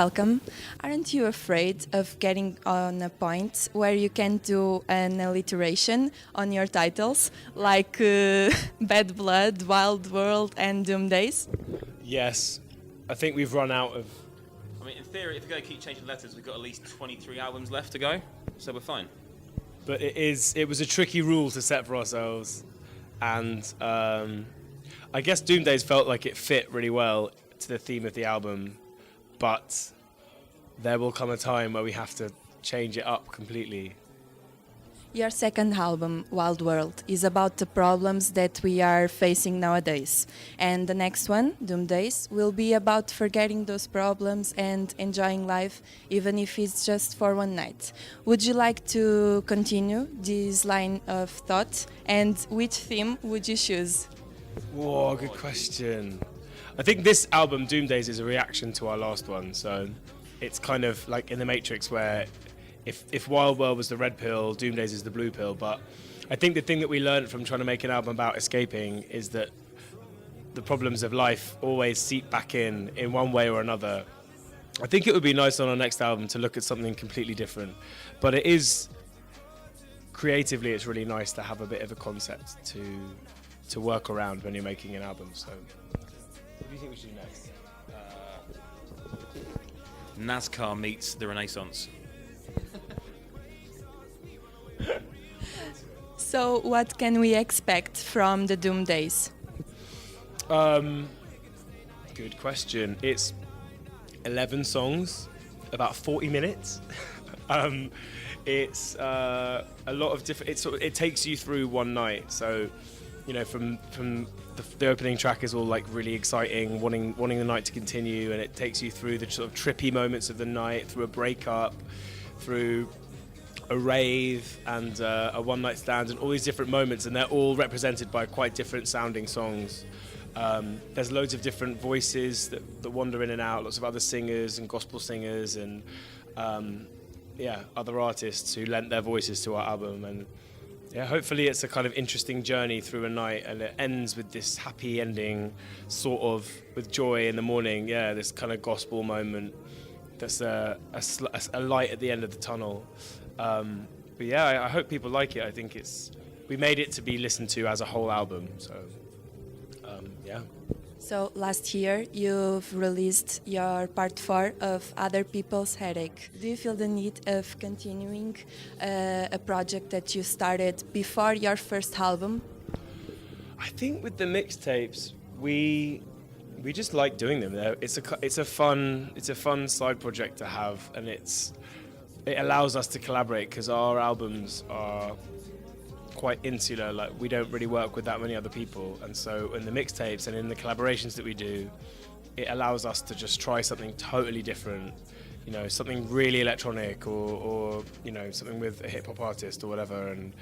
welcome. Aren't you afraid of getting on a point where you can do an alliteration on your titles, like Bad Blood, Wild World, and Doom Days? Yes, I think we've run out of... I mean, in theory, if we go keep changing letters, we've got at least 23 albums left to go, so we're fine. But it was a tricky rule to set for ourselves, and I guess Doom Days felt like it fit really well to the theme of the album, but there will come a time where we have to change it up completely. Your second album, Wild World, is about the problems that we are facing nowadays. And the next one, Doom Days, will be about forgetting those problems and enjoying life, even if it's just for one night. Would you like to continue this line of thought? And which theme would you choose? Whoa, good question. I think this album, Doom Days, is a reaction to our last one. So it's kind of like in the Matrix where if Wild World was the red pill, Doom Days is the blue pill. But I think the thing that we learned from trying to make an album about escaping is that the problems of life always seep back in one way or another. I think it would be nice on our next album to look at something completely different. But it is, creatively, it's really nice to have a bit of a concept to work around when you're making an album. So what do you think we should do next? NASCAR meets the Renaissance. So what can we expect from the Doom Days? Good question. It's 11 songs, about 40 minutes. It's a lot of different. It takes you through one night. So, you know, from the opening track is all like really exciting, wanting the night to continue, and it takes you through the sort of trippy moments of the night, through a breakup, through a rave and a one night stand, and all these different moments, and they're all represented by quite different sounding songs. There's loads of different voices that wander in and out, lots of other singers and gospel singers and other artists who lent their voices to our album. And yeah, hopefully it's a kind of interesting journey through a night, and it ends with this happy ending, sort of with joy in the morning. Yeah, this kind of gospel moment that's a light at the end of the tunnel. But yeah, I hope people like it. I think we made it to be listened to as a whole album. So yeah. So last year you've released your part 4 of Other People's Headache. Do you feel the need of continuing a project that you started before your first album? I think with the mixtapes, we just like doing them. It's a fun side project to have, and it allows us to collaborate because our albums are quite insular. Like, we don't really work with that many other people, and so in the mixtapes and in the collaborations that we do, it allows us to just try something totally different, you know, something really electronic or you know, something with a hip hop artist or whatever, and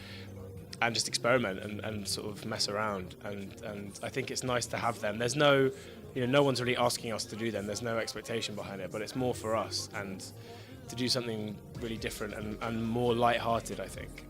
just experiment and sort of mess around, and I think it's nice to have them. There's no, you know, no one's really asking us to do them. There's no expectation behind it, but it's more for us and to do something really different and more light-hearted, I think.